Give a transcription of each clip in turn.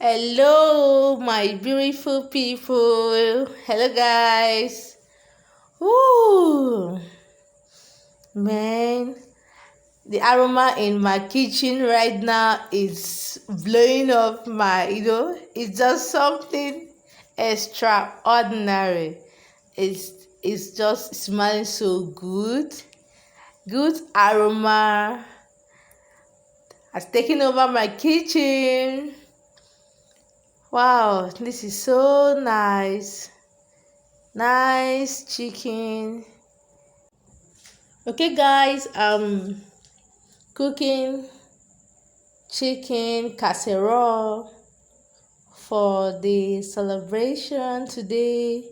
Hello, my beautiful people. Hello, guys. Ooh, man, the aroma in my kitchen right now is blowing up it's just something extraordinary. It's just smelling so good. Good aroma has taken over my kitchen. Wow, this is so nice. Nice chicken. Okay, guys, cooking chicken casserole for the celebration today.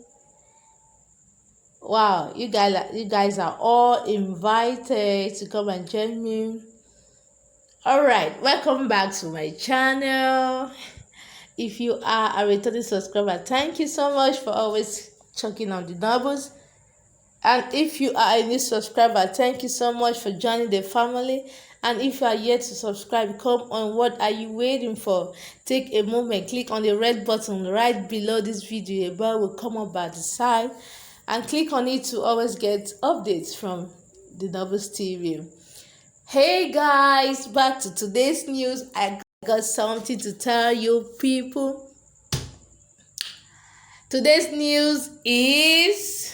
Wow, you guys are all invited to come and join me. All right, welcome back to my channel. If you are a returning subscriber, thank you so much for always checking on the doubles. And if you are a new subscriber, thank you so much for joining the family. And if you are yet to subscribe, come on, what are you waiting for? Take a moment, click on the red button right below this video. A bell will come up by the side, and click on it to always get updates from denoblestv. Hey guys, back to today's news. I got something to tell you people. Today's news is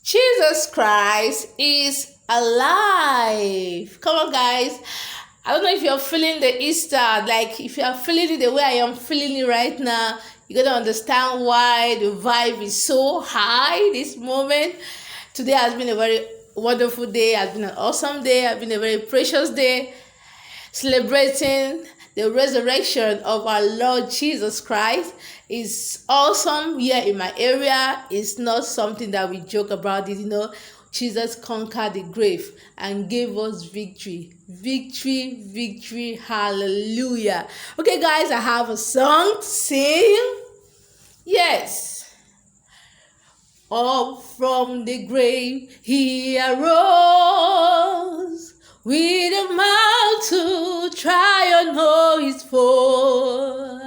Jesus Christ is alive. Come on, guys. I don't know if you're feeling the Easter, like if you are feeling it the way I am feeling it right now, you're gonna understand why the vibe is so high this moment. Today has been a very wonderful day, has been an awesome day, has been a very precious day, celebrating the resurrection of our Lord Jesus Christ. Is awesome here in my area. It's not something that we joke about it. Jesus conquered the grave and gave us victory. Victory, victory, hallelujah. Okay, guys, I have a song to sing. Yes. Up from the grave he arose, with a mouth to triumph o'er his foe.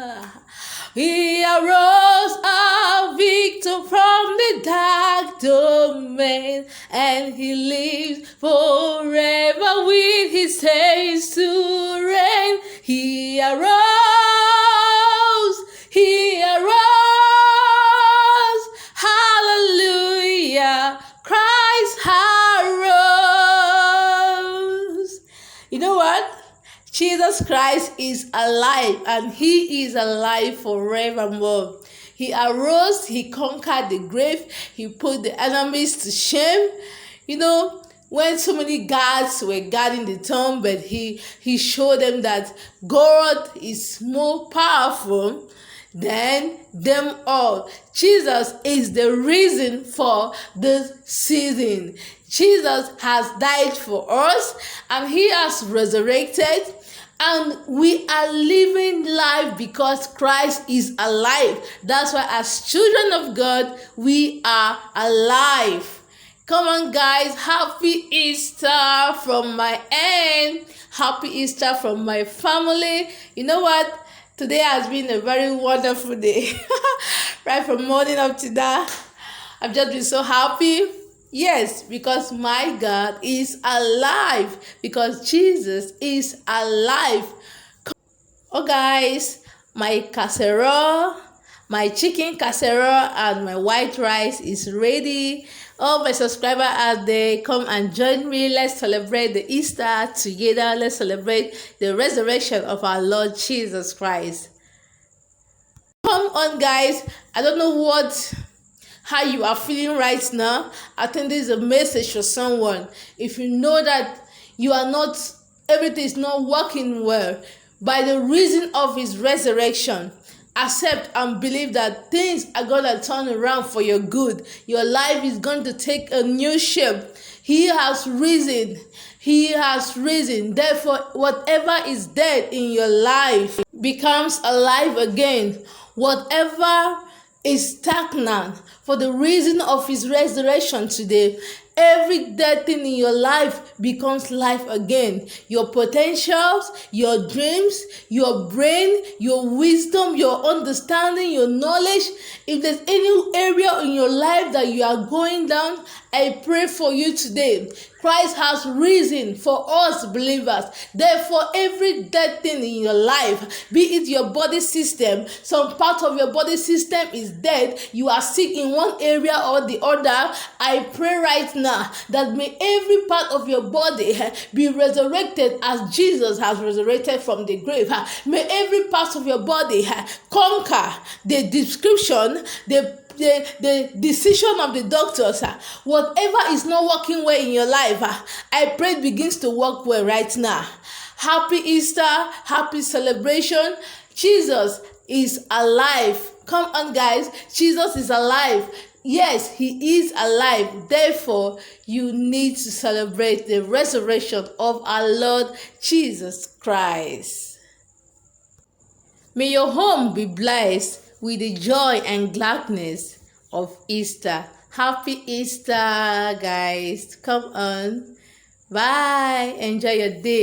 He arose a victor from the dark domain, and he lives forever with his saints to reign. He arose, he arose, hallelujah, Christ arose. You know what? Jesus Christ is alive, and he is alive forevermore. He arose, he conquered the grave, he put the enemies to shame. When so many guards were guarding the tomb, but he showed them that God is more powerful than them all. Jesus is the reason for this season. Jesus has died for us, and he has resurrected, and we are living life because Christ is alive. That's why as children of God, we are alive. Come on, guys. Happy Easter from my end. Happy Easter from my family. You know what? Today has been a very wonderful day. Right from morning up to now, I've just been so happy. Yes, because my God is alive. Because Jesus is alive. Oh, guys, my casserole, my chicken casserole and my white rice is ready. All my subscribers out there, come and join me. Let's celebrate the Easter together. Let's celebrate the resurrection of our Lord Jesus Christ. Come on, guys. I don't know how you are feeling right now. I think this is a message for someone. If you know that everything is not working well, by the reason of his resurrection, accept and believe that things are going to turn around for your good. Your life is going to take a new shape. He has risen. He has risen. Therefore, whatever is dead in your life becomes alive again. Whatever is stagnant, for the reason of his resurrection today, Every dead thing in your life becomes life again. Your potentials, your dreams, your brain, your wisdom, your understanding, your knowledge. If there's any area in your life that you are going down, I pray for you today. Christ has risen for us believers. Therefore, every dead thing in your life, be it your body system, some part of your body system is dead, you are sick in one area or the other, I pray right now that may every part of your body be resurrected as Jesus has resurrected from the grave. May every part of your body conquer the description, the decision of the doctors. Whatever is not working well in your life, I pray it begins to work well right now. Happy Easter, happy celebration. Jesus is alive. Come on, guys. Jesus is alive. Yes, he is alive. Therefore, you need to celebrate the resurrection of our Lord Jesus Christ. May your home be blessed with the joy and gladness of Easter. Happy Easter, guys. Come on. Bye. Enjoy your day.